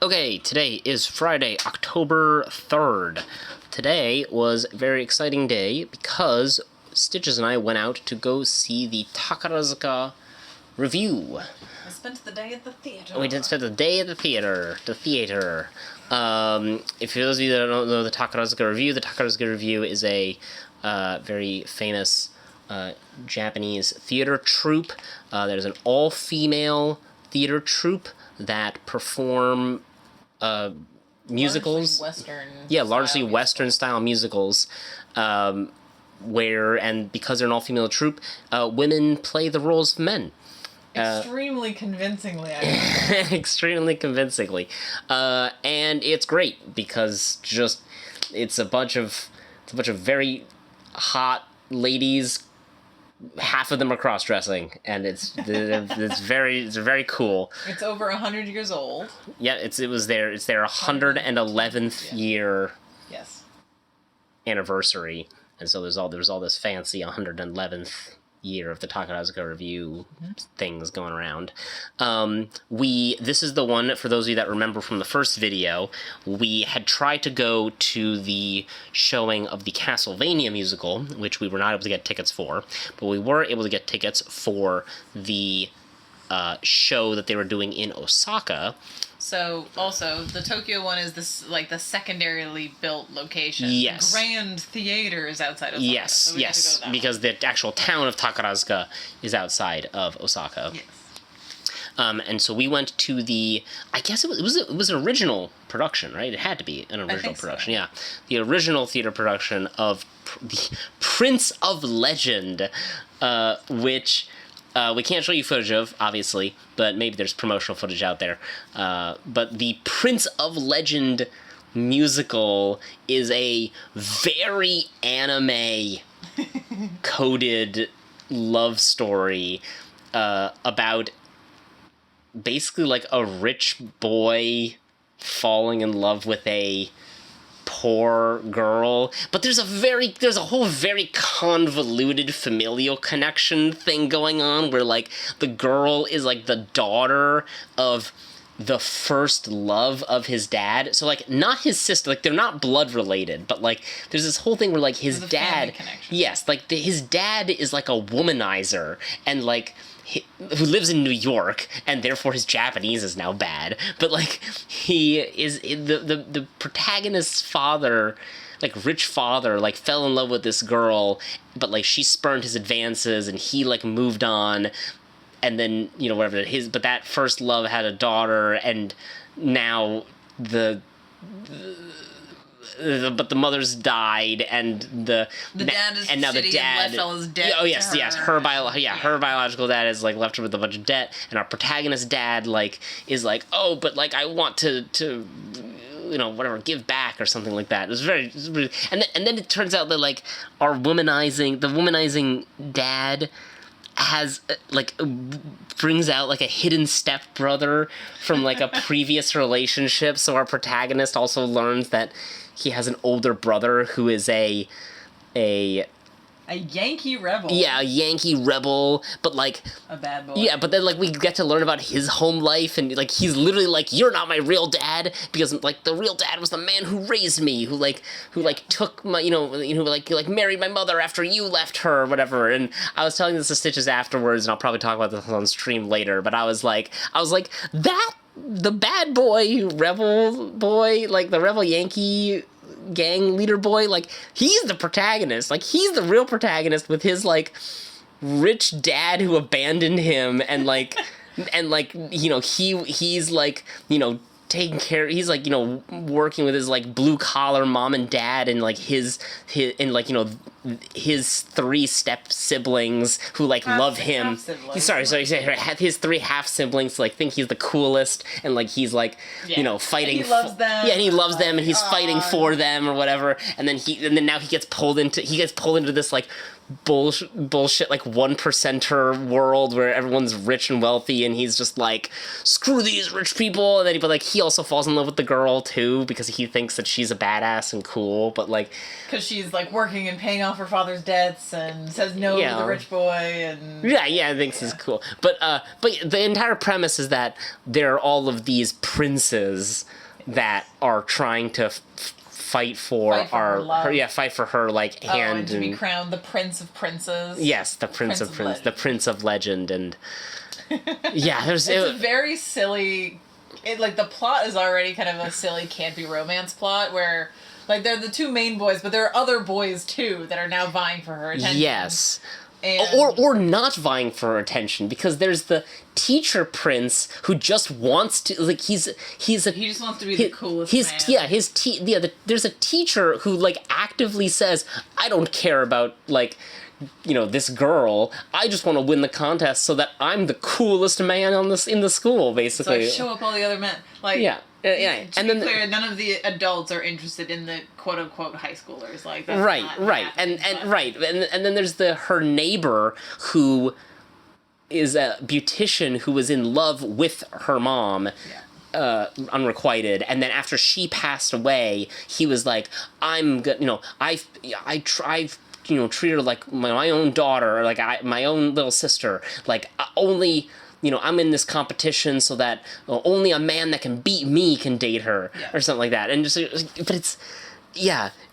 Okay, today is Friday, October 3rd. Today was a very exciting day because Stitches and I went out to go see the Takarazuka review. I spent the day at the theater. We did spend the day at the theater. If for those of you that don't know the Takarazuka review is a very famous Japanese theater troupe. There's an all-female theater troupe that perform musicals. Largely Western-style musicals. Because they're an all-female troupe, women play the roles of men. Extremely convincingly, I think. Extremely convincingly. And it's great because it's a bunch of very hot ladies. Half of them are cross-dressing, and it's very cool. It's over 100 years old. Yeah, it's their 111th year anniversary, and so there's all this fancy 111th year of the Takarazuka review things going around. This is the one, for those of you that remember from the first video, we had tried to go to the showing of the Castlevania musical, which we were not able to get tickets for, but we were able to get tickets for the show that they were doing in Osaka. So, also, the Tokyo one is the secondarily built location. Yes. The Grand Theater is outside Osaka. Yes, so yes, because the actual town of Takarazuka is outside of Osaka. Yes. And so we went to the, I guess it was an original production, right? It had to be an original production, yeah. The original theater production of the Prince of Legend, which... we can't show you footage of, obviously, but maybe there's promotional footage out there. But the Prince of Legend musical is a very anime-coded love story about basically like a rich boy falling in love with a poor girl, but there's a whole very convoluted familial connection thing going on where like the girl is like the daughter of the first love of his dad, so like not his sister, like they're not blood related, but like there's this whole thing where like his dad, his dad is like a womanizer and like who lives in New York, and therefore his Japanese is now bad. But like he is the protagonist's father, like rich father, like fell in love with this girl, but like she spurned his advances, and he like moved on, and then but that first love had a daughter, and now the mother's died, and the dad is and now the dad left all his debt. Oh yes, her biological dad is like left her with a bunch of debt, and our protagonist's dad like is like, oh, but like I want to give back or something like that. It was really, and then it turns out that like the womanizing dad has brings out like a hidden stepbrother from like a previous relationship, so our protagonist also learns that he has an older brother who is a Yankee rebel. Yeah, a Yankee rebel, but like... a bad boy. Yeah, but then like we get to learn about his home life, and like he's literally like, you're not my real dad, because like the real dad was the man who raised me, who took my, who married my mother after you left her or whatever. And I was telling this to Stitches afterwards, and I'll probably talk about this on stream later, but I was like, that, the bad boy, rebel boy, like the rebel Yankee gang leader boy, like he's the protagonist, like he's the real protagonist with his like rich dad who abandoned him, and like he's like taking care, he's like working with his like blue collar mom and dad, and like his three step siblings who like love him. His three half siblings like think he's the coolest, and like he's like fighting. And he loves them. Yeah, and he loves them, and he's fighting for them or whatever. And then now he gets pulled into this like bullshit like 1%er world where everyone's rich and wealthy, and he's just like, screw these rich people. And then but like he also falls in love with the girl too because he thinks that she's a badass and cool, but like because she's like working and paying off her father's debts and says no to the rich boy, and I think this is cool. But the entire premise is that there are all of these princes that are trying to fight for her like hand and to be crowned the Prince of Princes. Yes, the Prince of Legend, and there's it's a very silly. Like the plot is already kind of a silly, campy romance plot where like they're the two main boys, but there are other boys too that are now vying for her attention. Yes. And or not vying for her attention, because there's the teacher prince who just wants to, like, he just wants to be the coolest man. There's a teacher who like actively says, I don't care about like, you know, this girl, I just want to win the contest so that I'm the coolest man in the school, basically. So I show up all the other men. Like and then clear, none of the adults are interested in the quote unquote high schoolers. Like that's right, and then there's her neighbor who is a beautician who was in love with her mom. Unrequited, and then after she passed away, he was like, I'm good, you know, I you know, treat her like my own daughter, or like my own little sister, like only, you know, I'm in this competition so that only a man that can beat me can date her, or something like that. And just, but it's,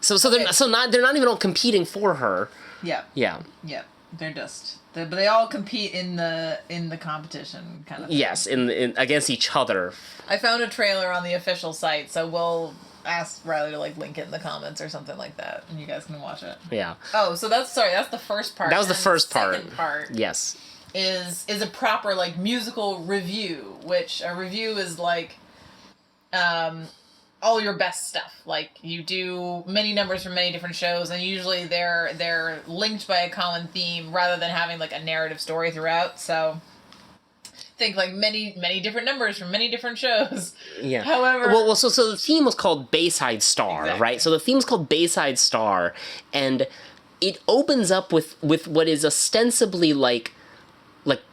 so they're not even all competing for her. They're just, but they all compete in the competition kind of thing. Yes, in against each other. I found a trailer on the official site, so we'll ask Riley to like link it in the comments or something like that, and you guys can watch it. Yeah. Oh, so that's the first part. That was the first part. The second part. Yes. Is a proper like musical review, which a review is like all your best stuff. Like you do many numbers from many different shows, and usually they're linked by a common theme rather than having like a narrative story throughout. So think like many different numbers from many different shows. Yeah. However, well, so the theme was called Bayside Star, exactly. Right? So the theme's called Bayside Star, and it opens up with what is ostensibly like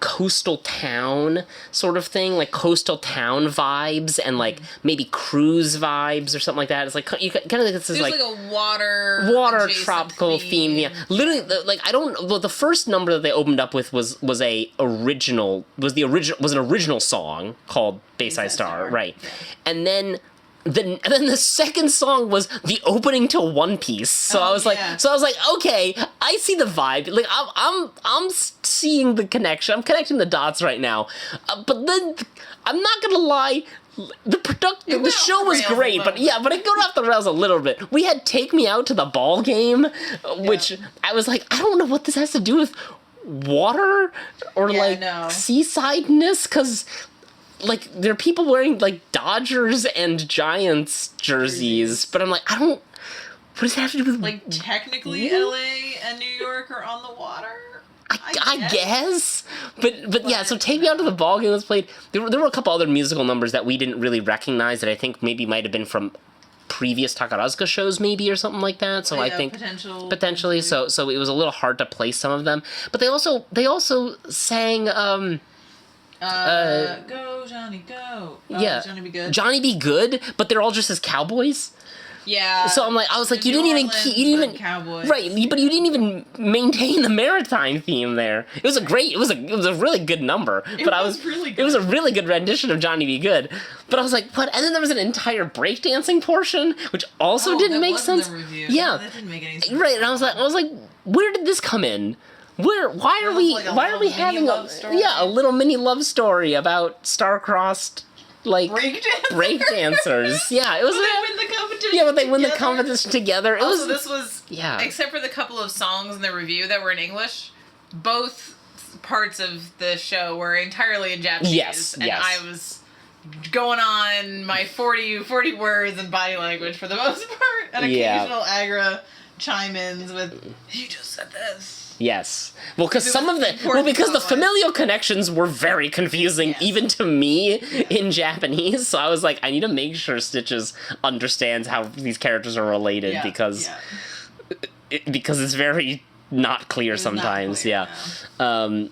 coastal town sort of thing, like coastal town vibes and like maybe cruise vibes or something like that. It's like you kind of think this is like a water tropical theme. Yeah, literally, like the first number that they opened up with was an original song called Bayside Star, right? Yeah. And then the second song was the opening to One Piece. So I was like, okay, I see the vibe. Like I'm seeing the connection. I'm connecting the dots right now. But then I'm not gonna lie, the show was great, but it got off the rails a little bit. We had Take Me Out to the Ball Game, which I was like, I don't know what this has to do with water or seasideness, because like there are people wearing like Dodgers and Giants jerseys, but I'm like, what does that have to do with like technically LA and New York are on the water? I guess. But yeah, so Take Me Out to the Ball Game was played. There were a couple other musical numbers that we didn't really recognize that I think maybe might have been from previous Takarazuka shows maybe or something like that. So I think potentially so it was a little hard to place some of them. But they also sang Go Johnny Go. Johnny Be Good. Johnny Be Good, but they're all just as cowboys. Yeah. So I was like, you didn't even cowboys. Right, but you didn't even maintain the maritime theme there. It was a really good number. It was a really good rendition of Johnny Be Good. But I was like, what? And then there was an entire breakdancing portion, which also didn't make sense. Yeah, that didn't make any sense. Right, and I was like, where did this come in? Why are we having a little mini love story about star-crossed like breakdancers? Yeah, it was. They win the competition. Yeah, but they win the competition together. This was except for the couple of songs in the review that were in English, both parts of the show were entirely in Japanese. Yes. I was going on my 40 words and body language for the most part, and occasional Agra chime-ins with "You just said this." Yes. Well, because the familial connections were very confusing, even to me in Japanese. So I was like, I need to make sure Stitches understands how these characters are related because it's very not clear was not sometimes. clear, Yeah.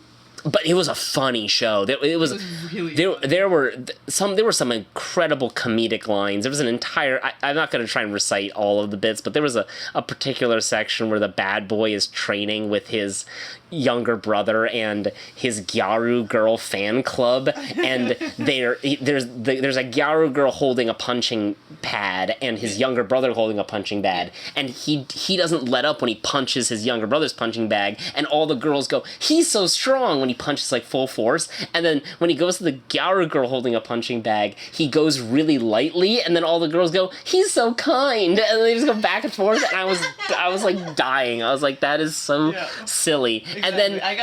But it was a funny show. It was really there were some incredible comedic lines. There was an entire. I'm not going to try and recite all of the bits, but there was a particular section where the bad boy is training with his younger brother and his Gyaru girl fan club, and there's a Gyaru girl holding a punching pad and his younger brother holding a punching bag, and he doesn't let up when he punches his younger brother's punching bag, and all the girls go, "He's so strong," when he punches like full force, and then when he goes to the Gyaru girl holding a punching bag, he goes really lightly, and then all the girls go, "He's so kind," and they just go back and forth, and I was like dying. I was like, that is so silly. Exactly. And then I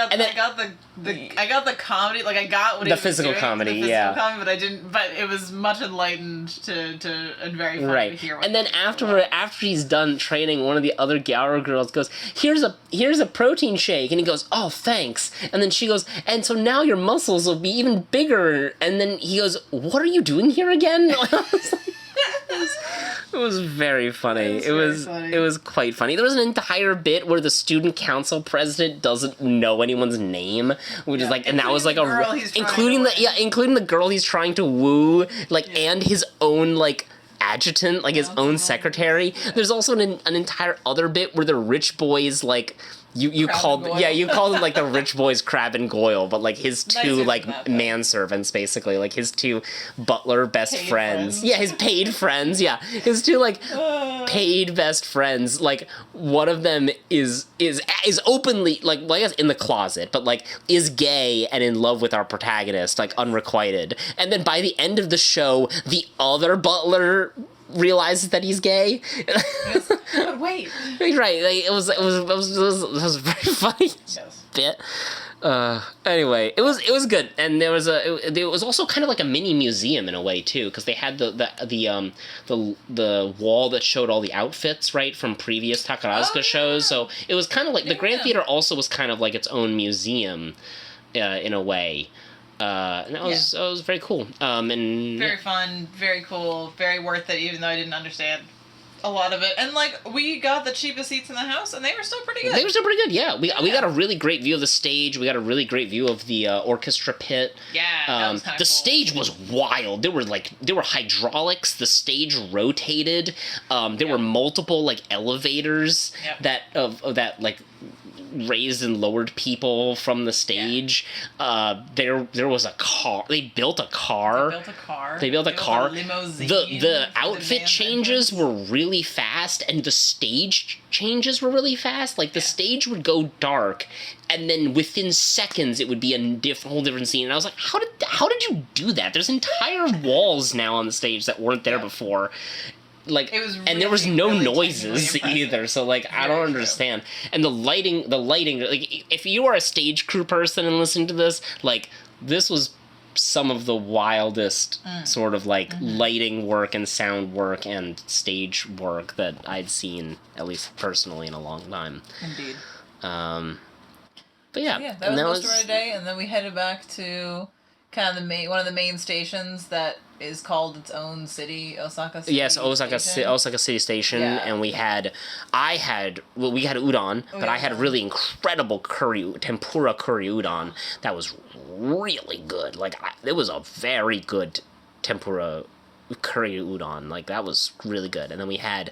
got the comedy, like I got what the he was physical doing, comedy, the physical yeah. comedy, but I didn't. But it was much enlightened to and very fun to hear. And then after he's done training, one of the other Gyaru girls goes, "Here's a protein shake," and he goes, "Oh, thanks." And then she goes, "And so now your muscles will be even bigger." And then he goes, "What are you doing here again?" It was very funny. It was quite funny. There was an entire bit where the student council president doesn't know anyone's name, which is like, and that was like including the girl he's trying to woo, like, and his own like adjutant, like his own secretary. There's also an entire other bit where the rich boys like. You called him like the rich boy's Crab and Goyle, but like his two like manservants basically, like his two butler best friends. Yeah, his paid friends. Yeah, his two like paid best friends. Like one of them is openly like, well, I guess in the closet, but like is gay and in love with our protagonist, like unrequited. And then by the end of the show, the other butler realizes that he's gay. But wait, right? Like, it was a very funny bit. Anyway, it was good, and there was also kind of like a mini museum in a way too, because they had the wall that showed all the outfits right from previous Takarazuka shows. So it was kind of like the Grand Theater also was kind of like its own museum, in a way. And that was very cool. And very fun, very cool, very worth it, even though I didn't understand a lot of it. And like, we got the cheapest seats in the house, and they were still pretty good. Yeah. We got a really great view of the stage. We got a really great view of the orchestra pit. Yeah, that was kind of the cool. stage was wild. There were hydraulics. The stage rotated. There were multiple like elevators that like raised and lowered people from the stage. There was a car. They built a car. They built a limousine. The outfit changes were really fast, and the stage changes were really fast. Like the stage would go dark, and then within seconds it would be a whole different scene. And I was like, how did you do that? There's entire walls now on the stage that weren't there before. Like, it was really, and there was no noises either, so like I don't understand. And the lighting, like if you are a stage crew person and listen to this, like this was some of the wildest sort of like lighting work and sound work and stage work that I'd seen, at least personally, in a long time. Indeed. But yeah, that was most of our day, and then we headed back to kind of one of the main stations that is called its own city, Osaka City. Yes, Osaka City Station, and we had udon, but I had really incredible tempura curry udon that was really good. Like it was a very good tempura curry udon. Like that was really good. And then we had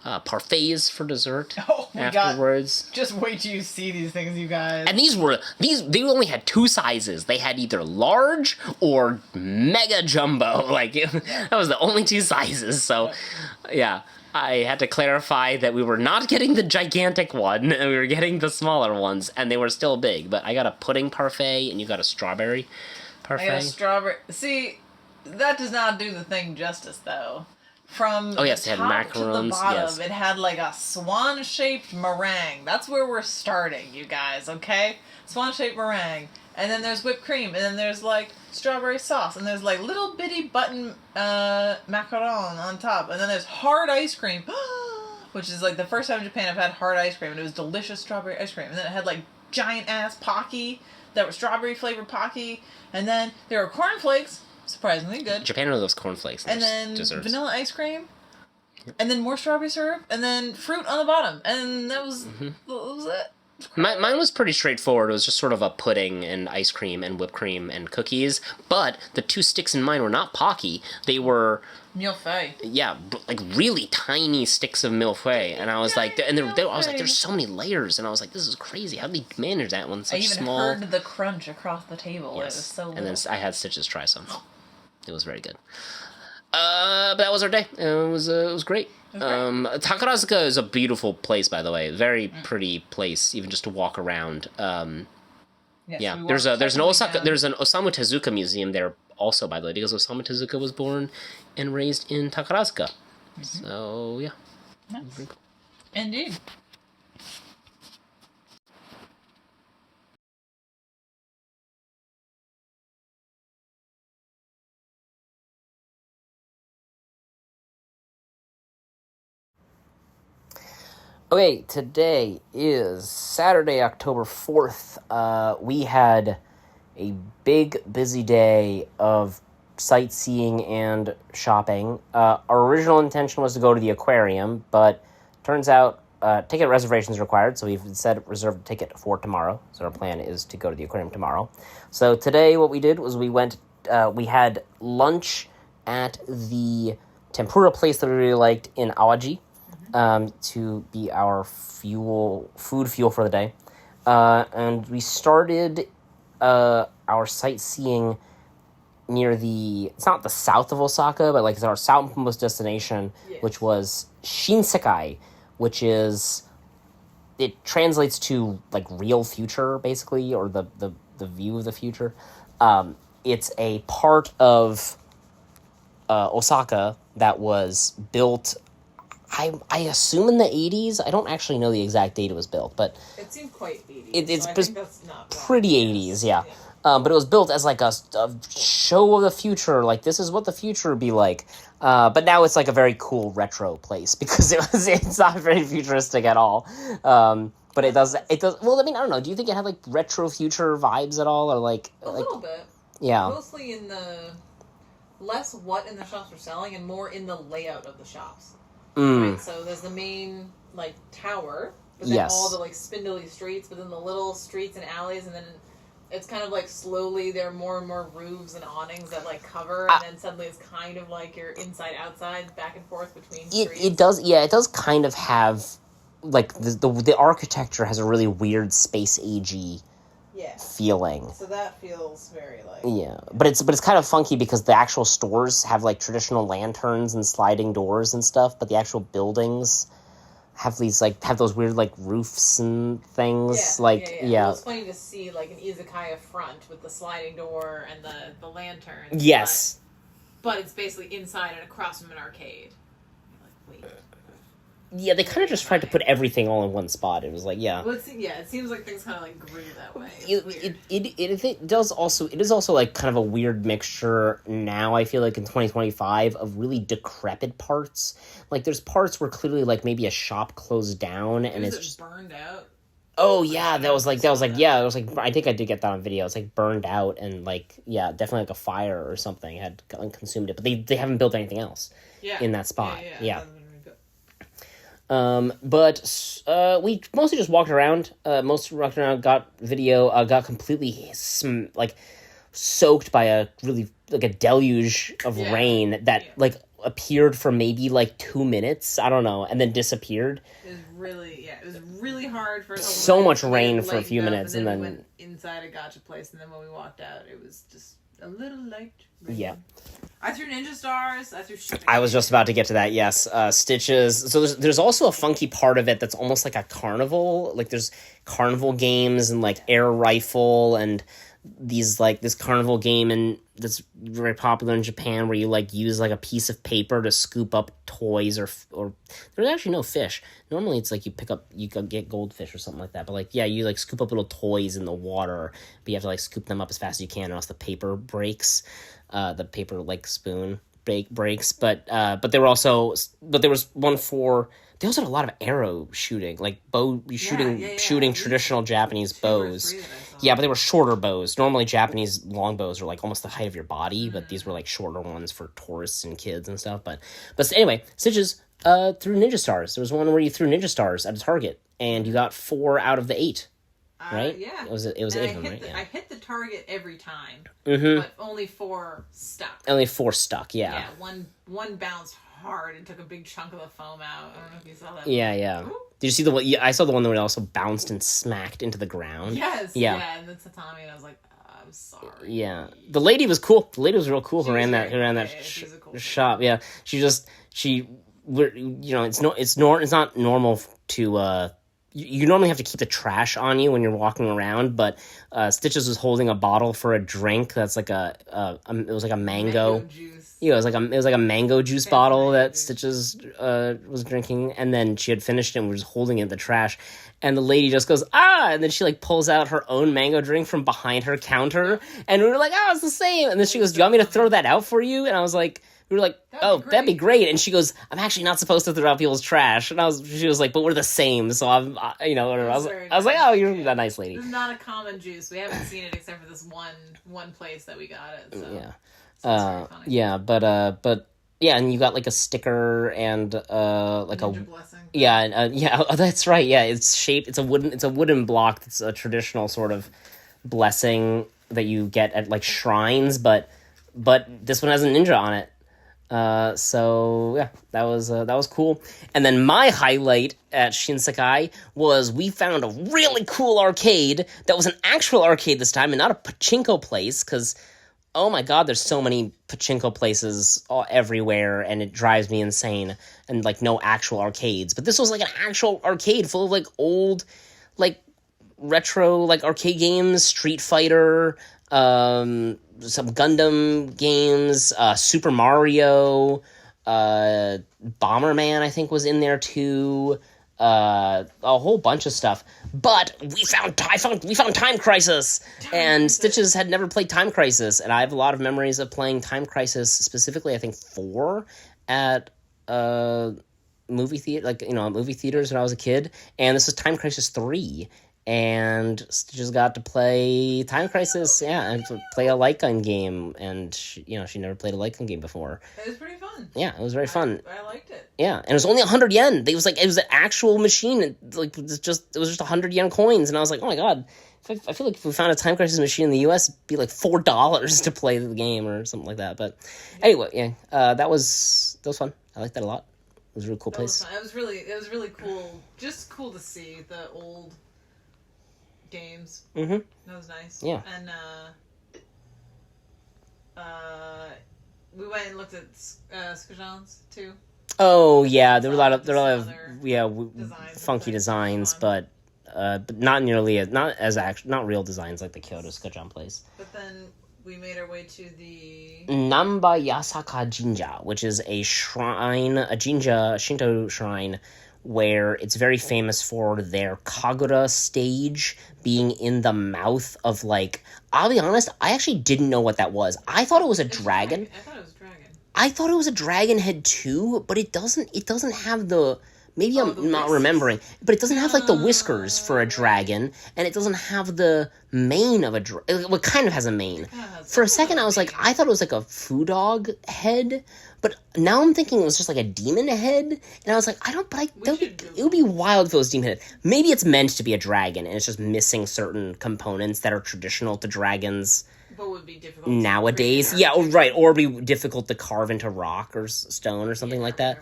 parfaits for dessert afterwards. God. Just wait till you see these things, you guys. And they only had two sizes. They had either large or mega jumbo. Like that was the only two sizes. So yeah, I had to clarify that we were not getting the gigantic one, and we were getting the smaller ones, and they were still big. But I got a pudding parfait, and you got a strawberry parfait. I got a strawberry. See, that does not do the thing justice, though. From the top it had macarons, to the bottom, it had like a swan-shaped meringue. That's where we're starting, you guys, okay? Swan-shaped meringue. And then there's whipped cream, and then there's like strawberry sauce, and there's like little bitty button macaron on top, and then there's hard ice cream, which is like the first time in Japan I've had hard ice cream, and it was delicious strawberry ice cream. And then it had like giant-ass Pocky that were strawberry-flavored Pocky, and then there were cornflakes. Surprisingly good. Japan loves cornflakes. And then desserts. Vanilla ice cream. And then more strawberry syrup. And then fruit on the bottom. And that was it. Mine was pretty straightforward. It was just sort of a pudding and ice cream and whipped cream and cookies. But the 2 sticks in mine were not Pocky. They were, Millefeuille. yeah, like really tiny sticks of millefeuille. And I was like, and I was like, there's so many layers. And I was like, this is crazy. How do they manage that one such I even small? heard the crunch across the table. Yes. It was so. And then I had Stitches try some. It was very good. But that was our day. It was great. Takarazuka is a beautiful place, by the way. Very pretty place, even just to walk around. Yes, Yeah, there's an Osamu Tezuka museum there also, by the way, because Osamu Tezuka was born and raised in Takarazuka. So yeah, nice. Indeed. Okay, today is Saturday, October 4th. We had a big, busy day of sightseeing and shopping. Our original intention was to go to the aquarium, but turns out ticket reservations required, so we've instead reserved a ticket for tomorrow. So our plan is to go to the aquarium tomorrow. So today what we did was we had lunch at the tempura place that we really liked in Awaji. To be our food fuel for the day. And we started our sightseeing near it's not the south of Osaka, but like it's our southmost destination, which was Shinsekai, which it translates to like real future, basically, or the view of the future. It's a part of Osaka that was built, I assume in the 80s. I don't actually know the exact date it was built, but it seemed quite 80s. It's pretty 80s, yeah. But it was built as like a show of the future, like this is what the future would be like. But now it's like a very cool retro place because it's not very futuristic at all. But it does. Well, I mean, I don't know. Do you think it had like retro future vibes at all, or like a little bit? Yeah. Mostly in the less what in the shops were selling and more in the layout of the shops. Right, so there's the main like tower, but then all the like spindly streets, but then the little streets and alleys, and then it's kind of like slowly there are more and more roofs and awnings that like cover, and then suddenly it's kind of like you're inside outside back and forth between streets. It does kind of have like the architecture has a really weird space agey feeling. So that feels very like but it's kind of funky because the actual stores have like traditional lanterns and sliding doors and stuff, but the actual buildings have those weird like roofs and things. Well, it's funny to see like an izakaya front with the sliding door and the lanterns. Yes, but it's basically inside and across from an arcade. You're like, wait. Yeah, they kind of just tried to put everything all in one spot. It was like, Well, it seems like things kind of like grew that way. It is also like kind of a weird mixture now, I feel like in 2025, of really decrepit parts. Like there's parts where clearly like maybe a shop closed down and it's just burned out. Oh yeah, that was like I think I did get that on video. It's like burned out and like definitely like a fire or something had consumed it. But they haven't built anything else in that spot. But we mostly just walked around. Got video. Got completely soaked by a really like a deluge of rain that like appeared for maybe like 2 minutes. I don't know, and then disappeared. It was really hard for so much rain for a few minutes, and then we went inside a gacha place, and then when we walked out, it was just a little light rain. Yeah. I threw ninja stars. I threw shipping. I was just about to get to that. Yes, Stitches. So there's also a funky part of it that's almost like a carnival. Like there's carnival games and like air rifle and these like this carnival game that's very popular in Japan where you like use like a piece of paper to scoop up toys or there's actually no fish. Normally it's like you can get goldfish or something like that. But like you like scoop up little toys in the water, but you have to like scoop them up as fast as you can, or else the paper breaks. The paper like spoon breaks, but there was one for. They also had a lot of arrow shooting, like shooting traditional Japanese bows. Yeah, but they were shorter bows. Normally, Japanese long bows are like almost the height of your body, but these were like shorter ones for tourists and kids and stuff. But anyway, Stitches threw ninja stars. There was one where you threw ninja stars at a target, and you got 4 out of the 8. Right? Yeah. It was 8 of them, right? I hit the target every time, Mm-hmm. but only 4 stuck. Only 4 stuck, yeah. Yeah, one bounced hard and took a big chunk of the foam out. I don't know if you saw that. Yeah. Ooh. Did you see the one? Yeah, I saw the one where it also bounced and smacked into the ground. Yes. Yeah, and the tatami, and I was like, I'm sorry. Yeah, the lady was cool. The lady was real cool. Who ran that cool shop? Yeah, it's not normal to. You normally have to keep the trash on you when you're walking around, but Stitches was holding a bottle for a drink that's like it was like a mango juice. Yeah, it was like a mango juice bottle that Stitches was drinking, and then she had finished it and was holding it in the trash, and the lady just goes, and then she like pulls out her own mango drink from behind her counter, and we were like, it's the same, and then she goes, do you want me to throw that out for you? And I was like, we were like, that'd be great. And she goes, I'm actually not supposed to throw out people's trash. And she was like, but we're the same. So I was like, you're that nice lady. This is not a common juice. We haven't seen it except for this one place that we got it. So. Yeah. So but and you got like a sticker and like Ninja a blessing. That's right. Yeah, it's shaped. It's a wooden block. That's a traditional sort of blessing that you get at like shrines, but this one has a ninja on it. So yeah, that was cool. And then my highlight at Shinsekai was we found a really cool arcade that was an actual arcade this time and not a pachinko place, because oh my god, there's so many pachinko places everywhere and it drives me insane, and like no actual arcades. But this was like an actual arcade full of like old, like retro like arcade games, Street Fighter, some Gundam games, Super Mario, Bomberman I think was in there too, a whole bunch of stuff. But we found Time Crisis, and Stitches had never played Time Crisis, and I have a lot of memories of playing Time Crisis, specifically I think 4 at movie theaters when I was a kid, and this is Time Crisis 3. And Stitches got to play Time Crisis, and to play a light gun game, and she never played a light gun game before. It was pretty fun. Yeah, it was very fun. I liked it. Yeah, and it was only 100 yen. It was an actual machine. It was just 100 yen coins, and I was like, oh my god. I feel like if we found a Time Crisis machine in the U.S., it'd be like $4 to play the game or something like that. But anyway, that was fun. I liked that a lot. It was a really cool place. It was really cool. Just cool to see the old games. Mm-hmm. That was nice. Yeah. And we went and looked at Skajans too. Oh yeah, there were a lot of designs, funky designs, but not real designs like the Kyoto Skajan place. But then we made our way to the Namba Yasaka Jinja, which is a shrine, a Shinto shrine, where it's very famous for their Kagura stage being in the mouth of, like, I'll be honest, I actually didn't know what that was. I thought it was a dragon. I thought it was a dragon. I thought it was a dragon head too, but it doesn't have the, maybe I'm not remembering, but it doesn't have like the whiskers for a dragon, and it doesn't have the mane of a dragon. Well, it kind of has a mane. For a second I was like, I thought it was like a foo dog head, but now I'm thinking it was just like a demon head, and I was like, it would be wild if it was demon head. Maybe it's meant to be a dragon, and it's just missing certain components that are traditional to dragons. But would be difficult nowadays. Yeah, right, or be difficult to carve into rock or stone or something like that.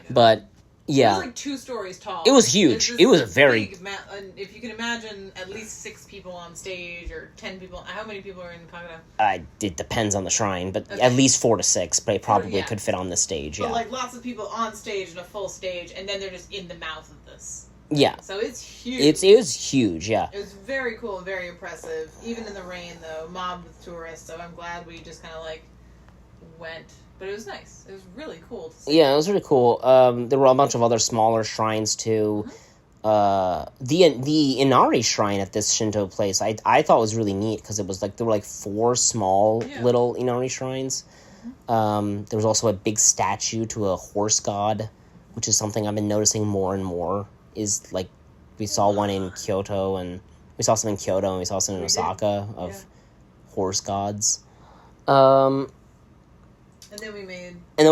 But yeah, it was like 2 stories tall. It was huge. It was very. If you can imagine, at least 6 people on stage or 10 people. How many people are in Kagura? It depends on the shrine, but at least 4 to 6. But it probably could fit on the stage. But like lots of people on stage in a full stage, and then they're just in the mouth of this. Yeah. So it's huge. It was huge. Yeah. It was very cool and very impressive. Even in the rain, though, mobbed with tourists. So I'm glad we just kind of like went. But it was nice. It was really cool to see. Yeah, it was really cool. There were a bunch of other smaller shrines too. Mm-hmm. The Inari shrine at this Shinto place, I thought was really neat because it was like there were like 4 small little Inari shrines. Mm-hmm. There was also a big statue to a horse god, which is something I've been noticing more and more. Is like we saw one in Kyoto, and we saw some in Kyoto, and we saw some in Osaka of horse gods. And then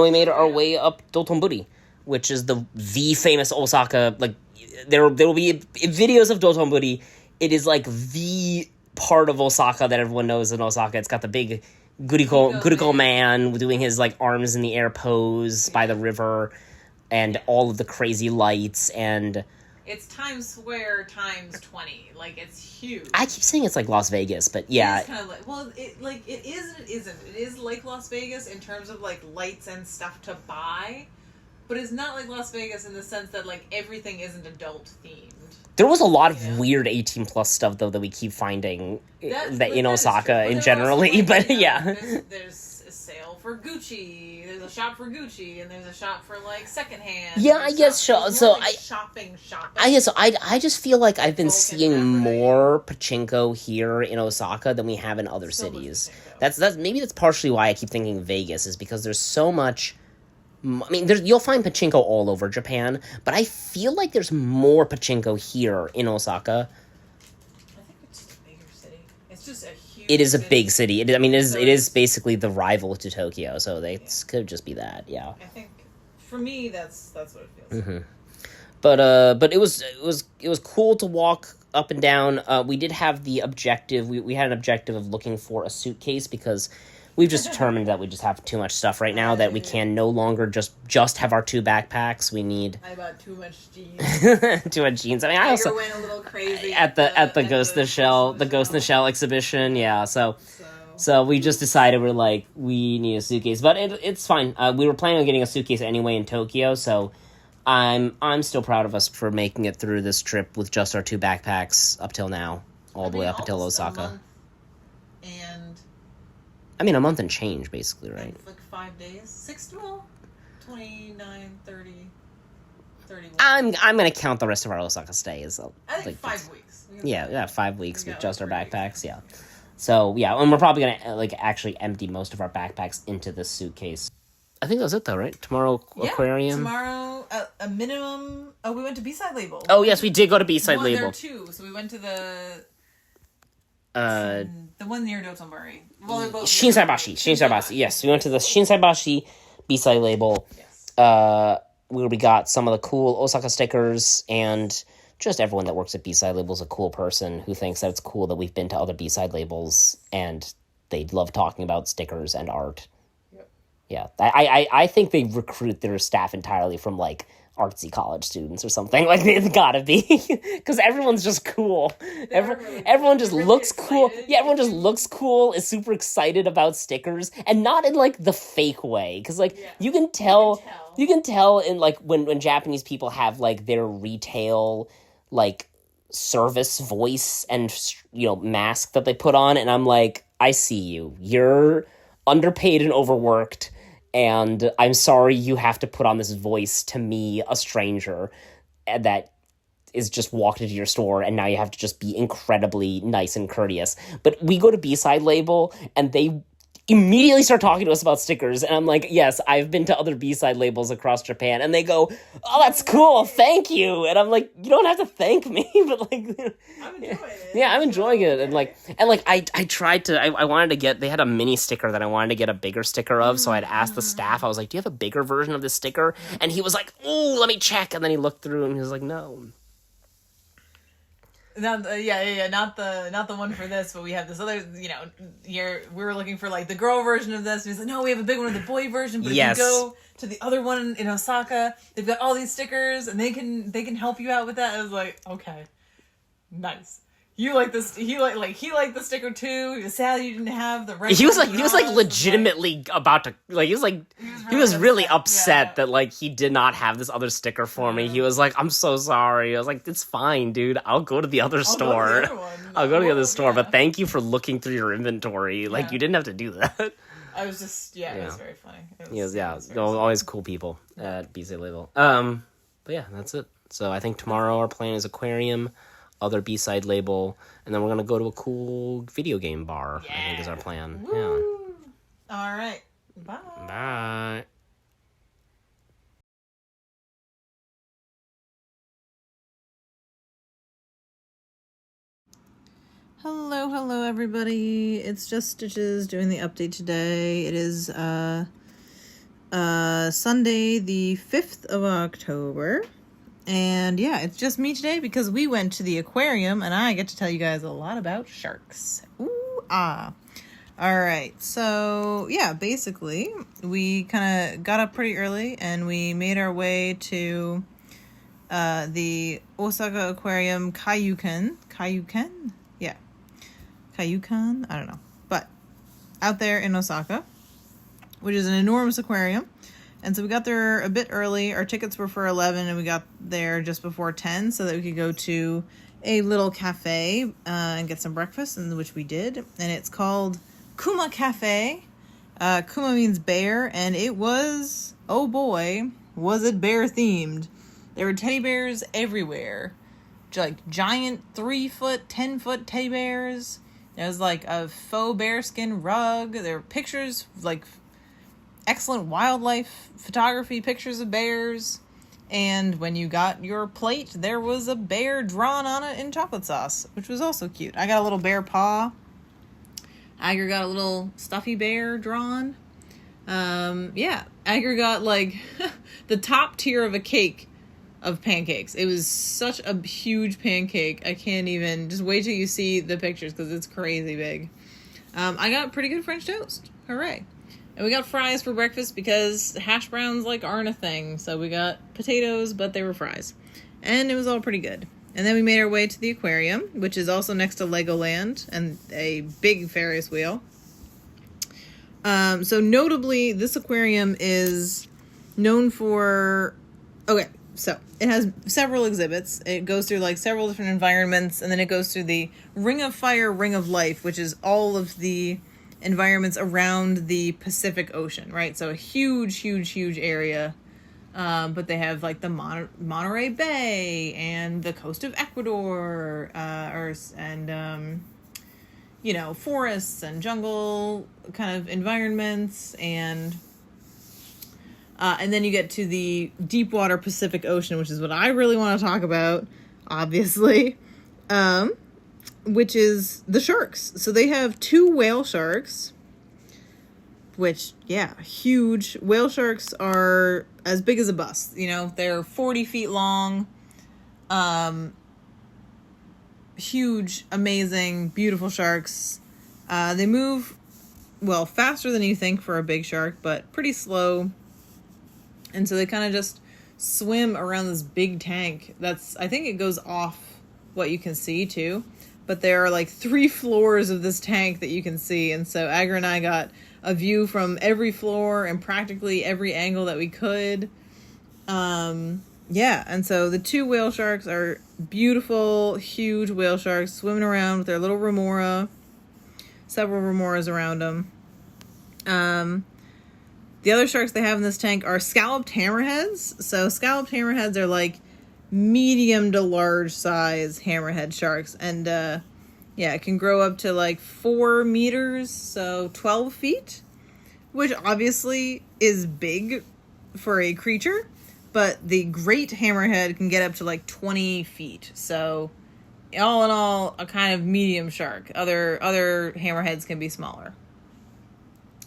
we made our way up Dotonbori, which is the famous Osaka, like there will be videos of Dotonbori. It is like the part of Osaka that everyone knows in Osaka. It's got the big Guriko man doing his like arms in the air pose by the river, and all of the crazy lights, and it's Times Square times 20. Like, it's huge. I keep saying it's like Las Vegas, but yeah. It's kind of like, well, it is and it isn't. It is like Las Vegas in terms of, like, lights and stuff to buy, but it's not like Las Vegas in the sense that, like, everything isn't adult-themed. There was a lot of weird 18-plus stuff, though, that we keep finding in Osaka in generally, but yeah. There's a sale for Gucci, there's a shop for Gucci, and there's a shop for, like, secondhand. Yeah, I guess so. So like shopping. I guess so. I just feel like I've been seeing more pachinko here in Osaka than we have in other cities. That's maybe that's partially why I keep thinking Vegas, is because there's so much. I mean, you'll find pachinko all over Japan, but I feel like there's more pachinko here in Osaka. I think it's just a bigger city. It's just a huge. It is a big city. It is basically the rival to Tokyo, so could just be that. Yeah. I think for me that's what it feels. Mm-hmm. But it was cool to walk up and down. We did have the objective. We had an objective of looking for a suitcase because we've just determined that we just have too much stuff right now that we can no longer just have our 2 backpacks. We need. I bought too much jeans. Too much jeans. I mean, I also went a little crazy at the Ghost in the Shell exhibition. Yeah, so we just decided we're like, we need a suitcase, but it's fine. We were planning on getting a suitcase anyway in Tokyo, so I'm still proud of us for making it through this trip with just our 2 backpacks up till now, all the way up until Osaka. A month and change, basically, right? Like 5 days, 6 to 29, 30, 31. I'm gonna count the rest of our Osaka stay as I think 5 weeks. Yeah, 5 weeks with just our backpacks. Yeah. So yeah, and we're probably gonna like actually empty most of our backpacks into this suitcase. I think that's it though, right? Tomorrow aquarium. Tomorrow a minimum. Oh, we went to B-side label. Oh yes, we did go to B-side label. There are 2, so we went to the one near Dotonbori. Well, they're both Shinsaibashi. Yes, we went to the Shinsaibashi B-side label. Yes. Where we got some of the cool Osaka stickers, and just everyone that works at B-side label is a cool person who thinks that it's cool that we've been to other B-side labels and they love talking about stickers and art. Yep. Yeah, I think they recruit their staff entirely from like artsy college students or something. Like, it's gotta be, because everyone's just cool. Everyone just looks cool. Yeah, everyone just looks cool, is super excited about stickers, and not in like the fake way, because like you can tell in like when Japanese people have like their retail like service voice and mask that they put on, and I'm like, I see you're underpaid and overworked, and I'm sorry you have to put on this voice to me, a stranger, that is just walked into your store, and now you have to just be incredibly nice and courteous. But we go to B-side label, and they immediately start talking to us about stickers, and I'm like, yes, I've been to other B-side labels across Japan, and they go, oh, that's cool, thank you, and I'm like, you don't have to thank me, but like, I'm enjoying it. Yeah, I'm enjoying it, and I tried to, I wanted to get, they had a mini sticker that I wanted to get a bigger sticker of, so I'd asked the staff, I was like, do you have a bigger version of this sticker? And he was like, oh, let me check, and then he looked through, and he was like, no. Not the one for this, but we have this other, we were looking for like the girl version of this, and he's like, no, we have a big one of the boy version, but if you go to the other one in Osaka, they've got all these stickers, and they can help you out with that. I was like, okay, nice. You like this? He liked the sticker too. He was sad you didn't have the right. He was legitimately about to he was really upset that like he did not have this other sticker for me. He was like, I'm so sorry. I was like, it's fine, dude. I'll go to the other store. I'll go to the other store. But thank you for looking through your inventory. Like you didn't have to do that. I was just it was very funny. Always cool people at BC Label. But yeah, that's it. So I think tomorrow our plan is aquarium, other B-side label, and then we're gonna go to a cool video game bar. I think is our plan. Woo. Yeah. All right. Bye. Bye. Hello everybody. It's just Stitches doing the update today. It is Sunday the 5th of October. And yeah, it's just me today because we went to the aquarium and I get to tell you guys a lot about sharks. Ooh, ah. All right, so yeah, basically, we kind of got up pretty early and we made our way to the Osaka Aquarium Kaiyukan. Kaiyukan? Yeah. Kaiyukan? I don't know. But out there in Osaka, which is an enormous aquarium. And so we got there a bit early. Our tickets were for 11 and we got there just before 10 so that we could go to a little cafe and get some breakfast, and which we did. And it's called Kuma Cafe. Kuma means bear, and it was, oh boy, was it bear themed. There were teddy bears everywhere. Like giant 3-foot, 10-foot teddy bears. There was like a faux bearskin rug. There were pictures, like excellent wildlife photography, pictures of bears. And when you got your plate, there was a bear drawn on it in chocolate sauce, which was also cute. I got a little bear paw. Agar got a little stuffy bear drawn. Yeah, Agar got like the top tier of a cake of pancakes. It was such a huge pancake. I can't even, just wait till you see the pictures because it's crazy big. I got pretty good French toast. Hooray. And we got fries for breakfast because hash browns like aren't a thing. So we got potatoes, but they were fries. And it was all pretty good. And then we made our way to the aquarium, which is also next to Legoland and a big Ferris wheel. So notably, this aquarium is known for... Okay, so it has several exhibits. It goes through like several different environments, and then it goes through the Ring of Fire, Ring of Life, which is all of the environments around the Pacific Ocean, right? So a huge, huge, huge area. But they have like the Monterey Bay and the coast of Ecuador, you know, forests and jungle kind of environments, and then you get to the deep water Pacific Ocean, which is what I really want to talk about, obviously, which is the sharks. So they have 2 whale sharks. Which, yeah, huge. Whale sharks are as big as a bus. You know, they're 40 feet long. Huge, amazing, beautiful sharks. They move, well, faster than you think for a big shark, but pretty slow. And so they kind of just swim around this big tank. I think it goes off what you can see, too. But there are like 3 floors of this tank that you can see. And so Agar and I got a view from every floor and practically every angle that we could. Yeah, and so the 2 whale sharks are beautiful, huge whale sharks swimming around with their little remora. Several remoras around them. The other sharks they have in this tank are scalloped hammerheads. So scalloped hammerheads are like medium to large size hammerhead sharks. And yeah, it can grow up to like 4 meters, so 12 feet, which obviously is big for a creature, but the great hammerhead can get up to like 20 feet. So all in all, a kind of medium shark. Other hammerheads can be smaller.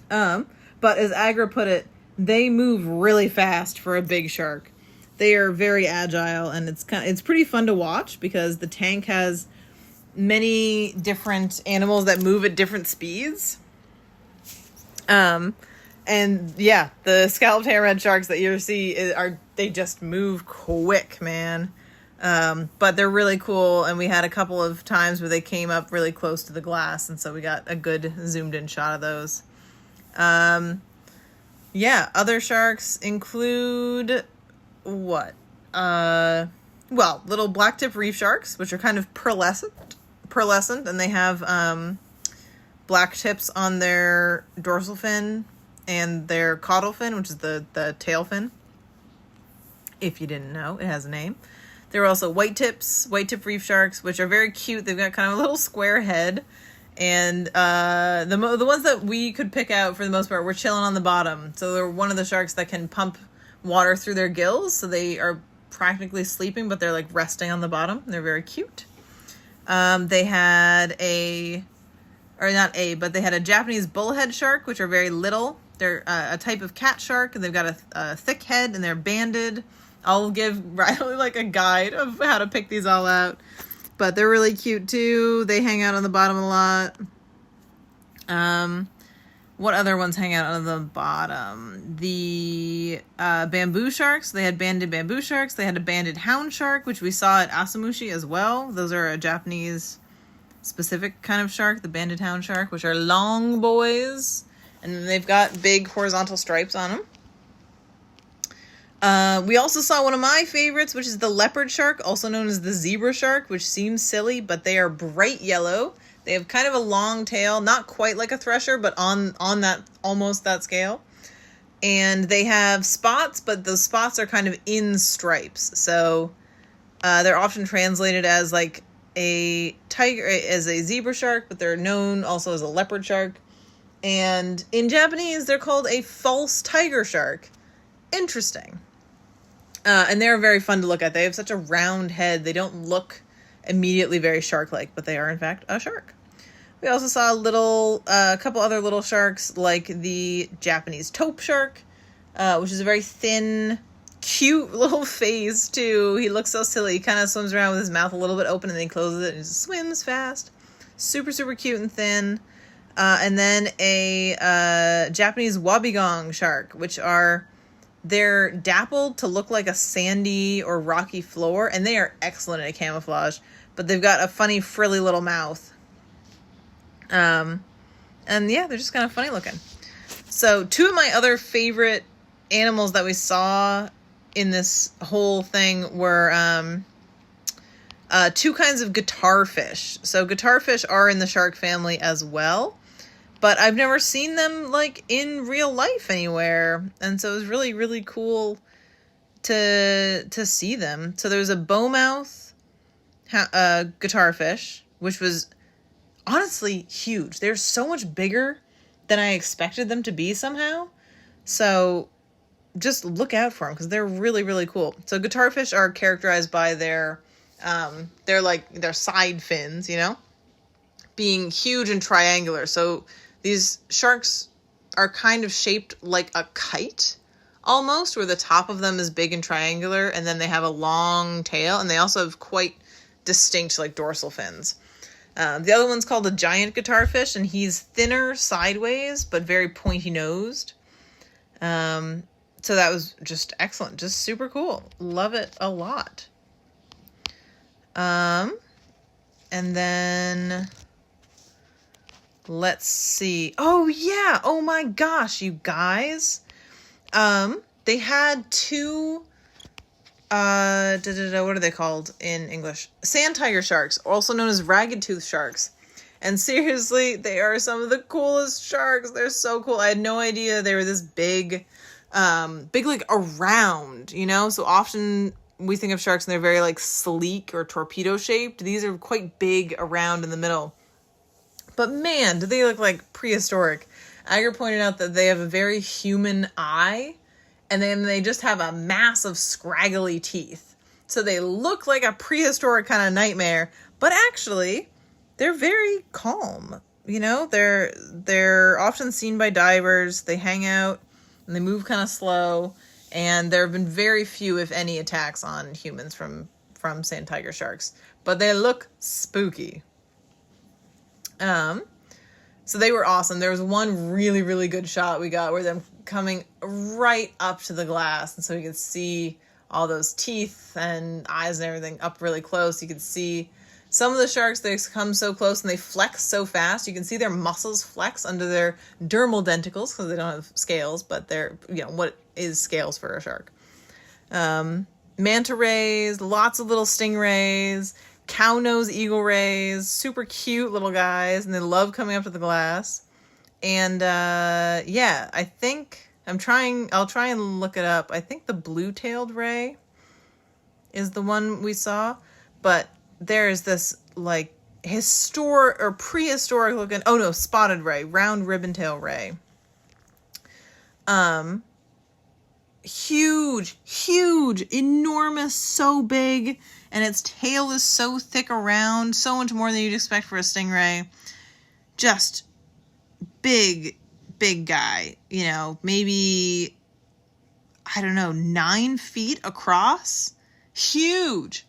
But as Agra put it, they move really fast for a big shark. They are very agile, and it's pretty fun to watch because the tank has many different animals that move at different speeds. And yeah, the scalloped hammerhead sharks that you see they just move quick, man. But they're really cool, and we had a couple of times where they came up really close to the glass, and so we got a good zoomed in shot of those. Yeah, other sharks include what? Well, little blacktip reef sharks, which are kind of pearlescent, and they have black tips on their dorsal fin and their caudal fin, which is the tail fin. If you didn't know, it has a name. There are also white tip reef sharks, which are very cute. They've got kind of a little square head, and the ones that we could pick out for the most part were chilling on the bottom. So they're one of the sharks that can pump water through their gills, so they are practically sleeping, but they're like resting on the bottom. They're very cute. They had they had a Japanese bullhead shark, which are very little. They're a type of cat shark, and they've got a thick head, and they're banded. I'll give Riley like a guide of how to pick these all out. But they're really cute too. They hang out on the bottom a lot. What other ones hang out on the bottom? The bamboo sharks. They had banded bamboo sharks. They had a banded hound shark, which we saw at Asamushi as well. Those are a Japanese specific kind of shark, the banded hound shark, which are long boys. And then they've got big horizontal stripes on them. We also saw one of my favorites, which is the leopard shark, also known as the zebra shark, which seems silly, but they are bright yellow. They have kind of a long tail, not quite like a thresher, but on that, almost that scale. And they have spots, but those spots are kind of in stripes. So they're often translated as like a tiger, as a zebra shark, but they're known also as a leopard shark. And in Japanese, they're called a false tiger shark. Interesting. And they're very fun to look at. They have such a round head. They don't look immediately very shark-like, but they are, in fact, a shark. We also saw a couple other little sharks, like the Japanese taupe shark, which is a very thin, cute little face, too. He looks so silly. He kind of swims around with his mouth a little bit open, and then he closes it and just swims fast. Super, super cute and thin. And then a Japanese wabigong shark, which they're dappled to look like a sandy or rocky floor, and they are excellent at camouflage, but they've got a funny, frilly little mouth. And yeah, they're just kind of funny looking. So 2 of my other favorite animals that we saw in this whole thing were 2 kinds of guitar fish. So guitar fish are in the shark family as well, but I've never seen them like in real life anywhere. And so it was really, really cool to see them. So there's a bowmouth guitar fish, which was honestly huge. They're so much bigger than I expected them to be somehow. So just look out for them because they're really, really cool. So guitar fish are characterized by their side fins, being huge and triangular. So these sharks are kind of shaped like a kite almost, where the top of them is big and triangular, and then they have a long tail, and they also have quite distinct like dorsal fins. The other one's called a giant guitar fish, and he's thinner sideways, but very pointy-nosed. So that was just excellent. Just super cool. Love it a lot. And then let's see. Oh, yeah. Oh, my gosh, you guys. They had 2... what are they called in English? Sand tiger sharks, also known as ragged tooth sharks. And seriously, they are some of the coolest sharks. They're so cool. I had no idea they were this big like around, So often we think of sharks and they're very like sleek or torpedo shaped. These are quite big around in the middle. But man, do they look like prehistoric. Agar pointed out that they have a very human eye. And then they just have a mass of scraggly teeth. So they look like a prehistoric kind of nightmare, but actually, they're very calm. They're often seen by divers. They hang out and they move kind of slow. And there have been very few, if any, attacks on humans from sand tiger sharks. But they look spooky. So they were awesome. There was one really, really good shot we got where them coming right up to the glass. And so you could see all those teeth and eyes and everything up really close. You could see some of the sharks, they come so close and they flex so fast. You can see their muscles flex under their dermal denticles because they don't have scales, but they're, what is scales for a shark? Manta rays, lots of little stingrays, cow nose eagle rays, super cute little guys, and they love coming up to the glass. And I think I'll try and look it up. I think the blue-tailed ray is the one we saw, but there's this like historic or prehistoric looking, spotted ray, round ribbon-tail ray. Huge, enormous, so big, and its tail is so thick around, so much more than you'd expect for a stingray. Just big guy, maybe, I don't know, 9 feet across. Huge.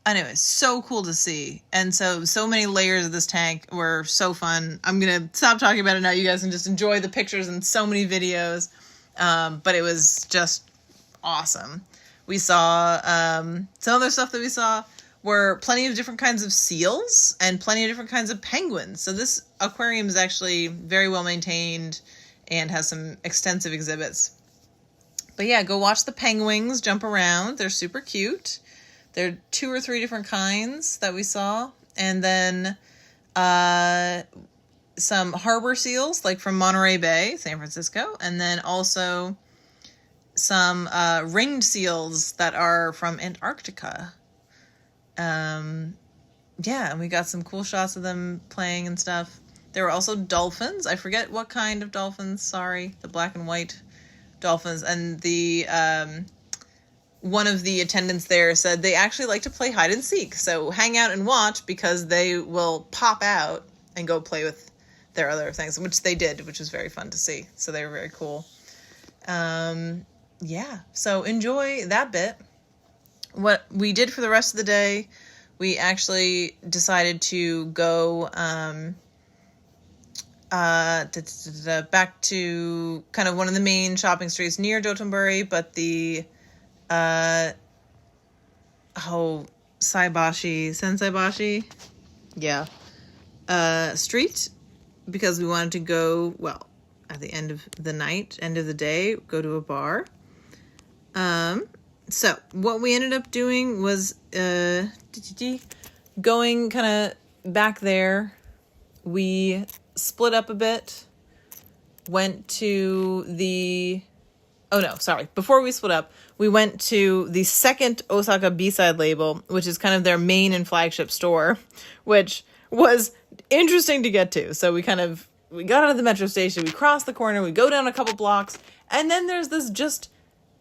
Anyway, so cool to see. And so many layers of this tank were so fun. I'm going to stop talking about it now. You guys can just enjoy the pictures and so many videos. But it was just awesome. We saw some other stuff that we saw were plenty of different kinds of seals and plenty of different kinds of penguins. So this aquarium is actually very well maintained and has some extensive exhibits. But yeah, go watch the penguins jump around. They're super cute. There are 2 or 3 different kinds that we saw. And then some harbor seals, like from Monterey Bay, San Francisco. And then also some ringed seals that are from Antarctica. Yeah, and we got some cool shots of them playing and stuff. There were also dolphins. I forget what kind of dolphins. Sorry, the black and white dolphins. And the one of the attendants there said they actually like to play hide and seek. So hang out and watch because they will pop out and go play with their other things, which they did, which was very fun to see. So they were very cool. Yeah, so enjoy that bit. What we did for the rest of the day, we actually decided to go back to kind of one of the main shopping streets near Dotonbori, but the Sensaibashi, yeah, street, because we wanted to go, well, at the end of the night, end of the day, go to a bar. So what we ended up doing was going kind of back there. We split up a bit, went to the... Oh, no, sorry. Before we split up, we went to the second Osaka B-side label, which is kind of their main and flagship store, which was interesting to get to. So we got out of the metro station, we crossed the corner, we go down a couple blocks, and then there's this just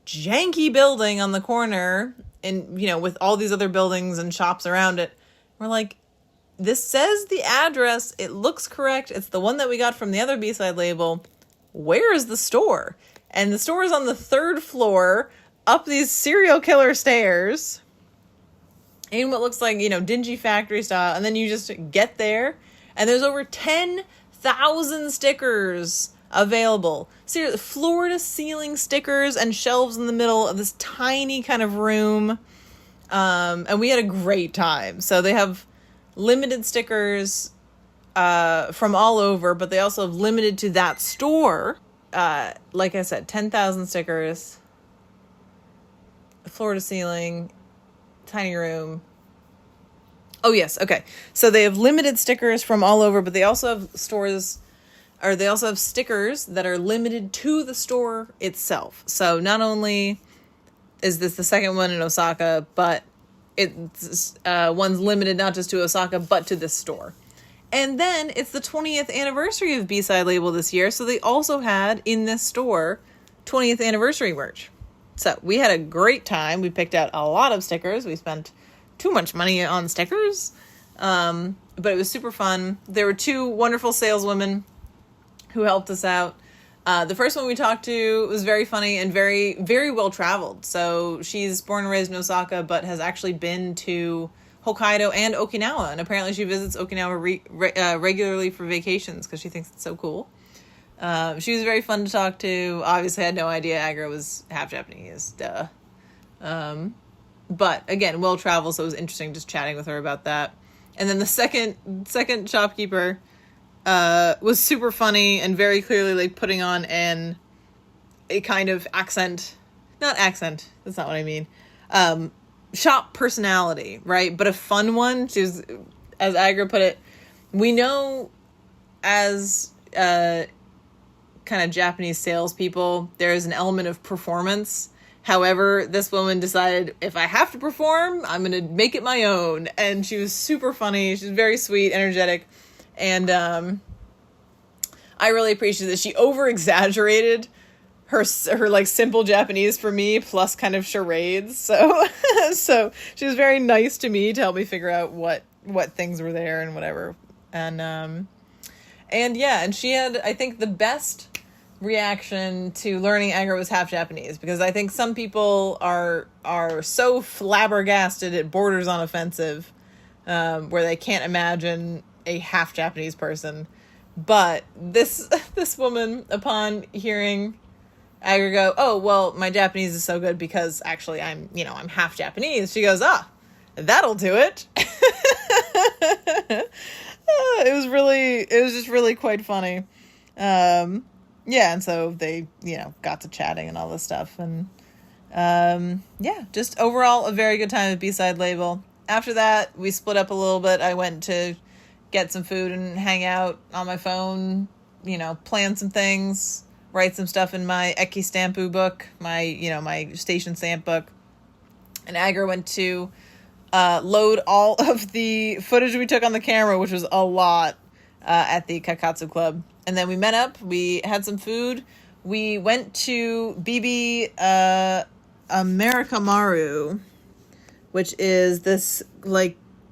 janky building on the corner, and, you know, with all these other buildings and shops around it. We're like, this says the address, it looks correct, it's the one that we got from the other B-side label. Where is the store? And the store is on the 3rd floor, up these serial killer stairs, in what looks like, you know, dingy factory style, and then you just get there, and there's over 10,000 stickers available. Seriously, floor-to-ceiling stickers and shelves in the middle of this tiny kind of room, and we had a great time. So they have limited stickers from all over, but they also have limited to that store. Like I said, 10,000 stickers, floor to ceiling, tiny room. Oh yes, okay. So they have limited stickers from all over, but they also have stickers that are limited to the store itself. So not only is this the second one in Osaka, but it's one's limited not just to Osaka, but to this store. And then it's the 20th anniversary of B-Side Label this year, so they also had in this store 20th anniversary merch. So we had a great time. We picked out a lot of stickers. We spent too much money on stickers, but it was super fun. There were 2 wonderful saleswomen who helped us out. The first one we talked to was very funny and very, very well traveled. So she's born and raised in Osaka, but has actually been to Hokkaido and Okinawa, and apparently she visits Okinawa regularly for vacations because she thinks it's so cool. She was very fun to talk to. Obviously, I had no idea Agra was half Japanese. Duh. But again, well traveled, so it was interesting just chatting with her about that. And then the second shopkeeper was super funny and very clearly like putting on a kind of accent. Not accent. That's not what I mean. Shop personality, right? But a fun one. She was, as Agra put it, we know as kind of Japanese salespeople, there is an element of performance. However, this woman decided, if I have to perform, I'm going to make it my own. And she was super funny. She was very sweet, energetic. And I really appreciated that she over-exaggerated her like simple Japanese for me, plus kind of charades. So she was very nice to me to help me figure out what things were there and whatever. And yeah, and she had, I think, the best reaction to learning Agra was half Japanese, because I think some people are so flabbergasted it borders on offensive, where they can't imagine a half Japanese person. But this woman, upon hearing Agra go, "Oh, well, my Japanese is so good because actually I'm half Japanese," she goes, "Ah, that'll do it." It was just really quite funny. Yeah, and so they, got to chatting and all this stuff. And, yeah, just overall a very good time at B-Side Label. After that, we split up a little bit. I went to get some food and hang out on my phone, plan some things, write some stuff in my Eki Stampu book, my station stamp book. And Agar went to load all of the footage we took on the camera, which was a lot, at the Kakatsu Club. And then we met up, we had some food, we went to BB Amerikamaru, which is this,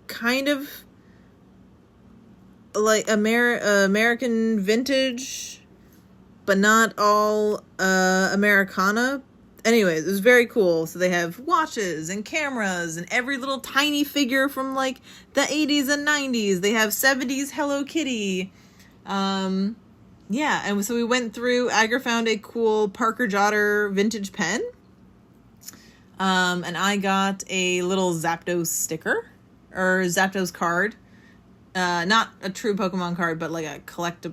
kind of, American vintage, but not all, Americana. Anyways, it was very cool. So they have watches and cameras and every little tiny figure from, the 80s and 90s. They have 70s Hello Kitty. Yeah, and so we went through. Agar found a cool Parker Jotter vintage pen. And I got a little Zapdos sticker, or Zapdos card. Not a true Pokemon card, but a collectible,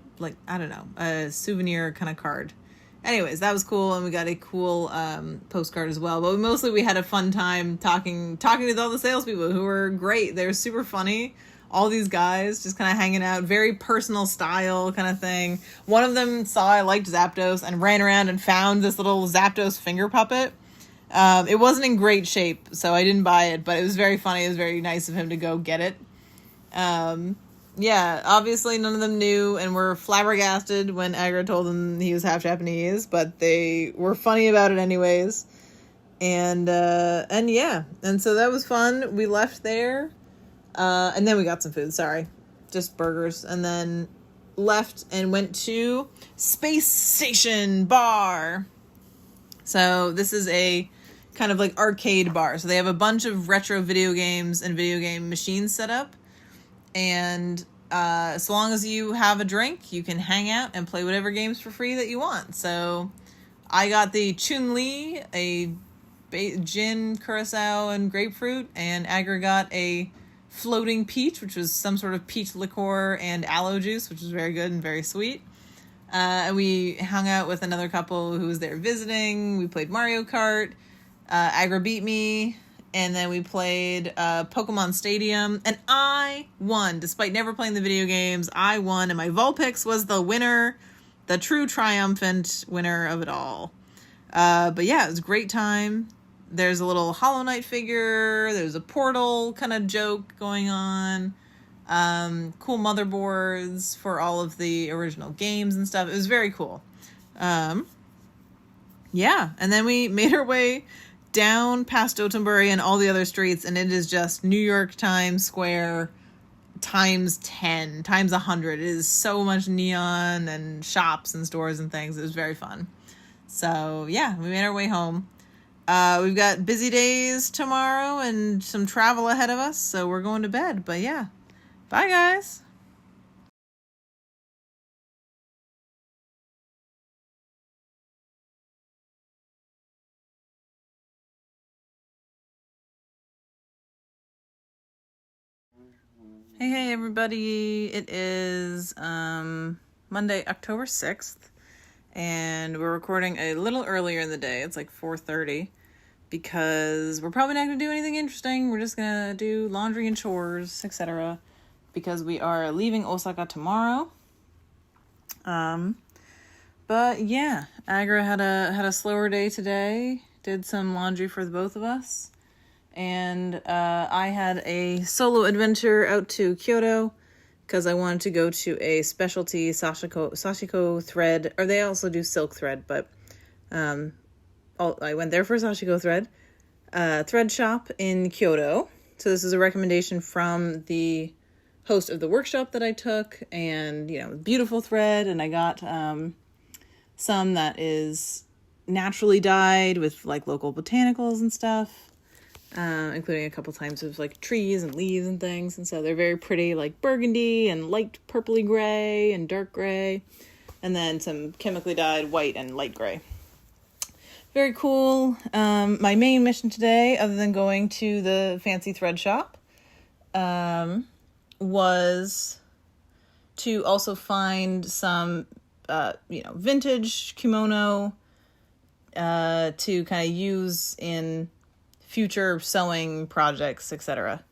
a souvenir kind of card. Anyways, that was cool, and we got a cool postcard as well. But we had a fun time talking to all the salespeople, who were great. They were super funny. All these guys just kind of hanging out, very personal style kind of thing. One of them saw I liked Zapdos and ran around and found this little Zapdos finger puppet. It wasn't in great shape, so I didn't buy it, but it was very funny. It was very nice of him to go get it. Yeah, obviously none of them knew and were flabbergasted when Agra told them he was half Japanese, but they were funny about it anyways. And yeah, and so that was fun. We left there, and then we got some food, just burgers, and then left and went to Space Station Bar. So this is a kind of arcade bar. So they have a bunch of retro video games and video game machines set up. And as long as you have a drink, you can hang out and play whatever games for free that you want. So I got the Chun-Li, a gin, curacao, and grapefruit. And Agar got a floating peach, which was some sort of peach liqueur and aloe juice, which was very good and very sweet. And we hung out with another couple who was there visiting. We played Mario Kart. Agra beat me. And then we played Pokemon Stadium, and I won. Despite never playing the video games, I won, and my Vulpix was the winner, the true triumphant winner of it all. But yeah, it was a great time. There's a little Hollow Knight figure. There's a Portal kind of joke going on. Cool motherboards for all of the original games and stuff. It was very cool. Yeah, and then we made our way down past Dotonbori and all the other streets, and it is just New York Times Square times 10, times 100. It is so much neon and shops and stores and things. It was very fun. So yeah, we made our way home. We've got busy days tomorrow and some travel ahead of us, so we're going to bed. But yeah, bye guys. Hey everybody, it is Monday, October 6th, and we're recording a little earlier in the day. It's 4:30, because we're probably not going to do anything interesting. We're just going to do laundry and chores, etc., because we are leaving Osaka tomorrow. But yeah, Agra had a slower day today, did some laundry for the both of us. And I had a solo adventure out to Kyoto because I wanted to go to a specialty sashiko thread, or they also do silk thread, but I went there for sashiko thread shop in Kyoto. So this is a recommendation from the host of the workshop that I took, and beautiful thread, and I got some that is naturally dyed with like local botanicals and stuff, including a couple times of like trees and leaves and things. And so they're very pretty, like burgundy and light purpley gray and dark gray, and then some chemically dyed white and light gray. Very cool. My main mission today, other than going to the fancy thread shop, was to also find some, vintage kimono to kind of use in future sewing projects, etc.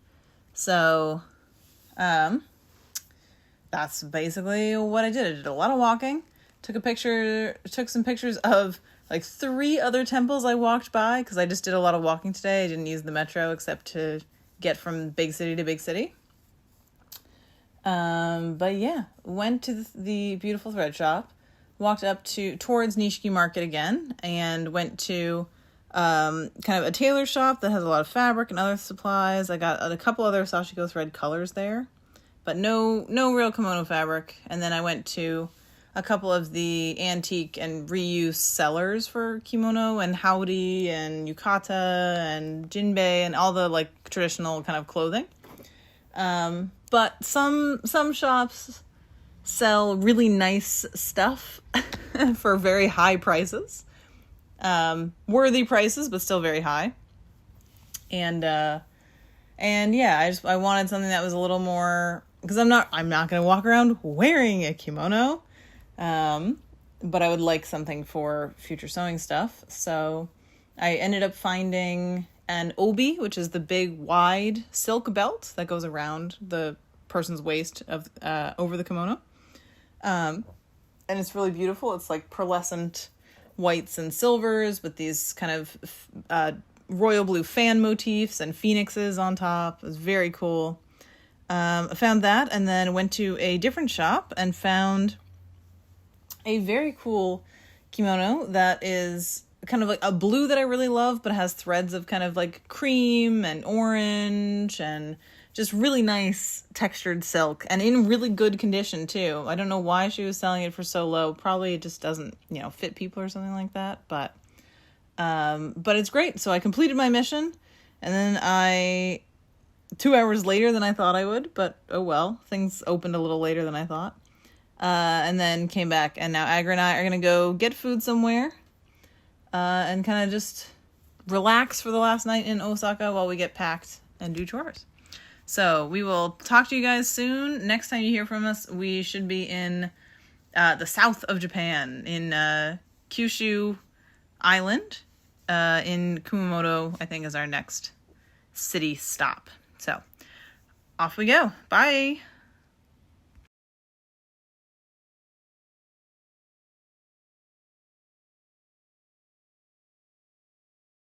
So, that's basically what I did. I did a lot of walking. Took some pictures of like 3 other temples I walked by, because I just did a lot of walking today. I didn't use the metro except to get from big city to big city. But yeah, went to the beautiful thread shop, walked up towards Nishiki Market again, and went to kind of a tailor shop that has a lot of fabric and other supplies. I got a couple other sashiko thread colors there, but no real kimono fabric. And then I went to a couple of the antique and reuse sellers for kimono and haori and yukata and jinbei and all the like traditional kind of clothing. But some shops sell really nice stuff for very high prices. Worthy prices, but still very high. And yeah, I wanted something that was a little more, because I'm not going to walk around wearing a kimono. But I would like something for future sewing stuff. So I ended up finding an obi, which is the big wide silk belt that goes around the person's waist of over the kimono. And it's really beautiful. It's like pearlescent whites and silvers with these kind of royal blue fan motifs and phoenixes on top. It was very cool. I found that, and then went to a different shop and found a very cool kimono that is kind of like a blue that I really love, but has threads of kind of like cream and orange and just really nice textured silk, and in really good condition too. I don't know why she was selling it for so low. Probably it just doesn't, fit people or something like that, but it's great. So I completed my mission, and then 2 hours later than I thought I would, but oh well, things opened a little later than I thought. And then came back, and now Agra and I are going to go get food somewhere, and kind of just relax for the last night in Osaka while we get packed and do chores. So we will talk to you guys soon. Next time you hear from us, we should be in the south of Japan, in Kyushu Island, in Kumamoto, I think is our next city stop. So off we go. Bye.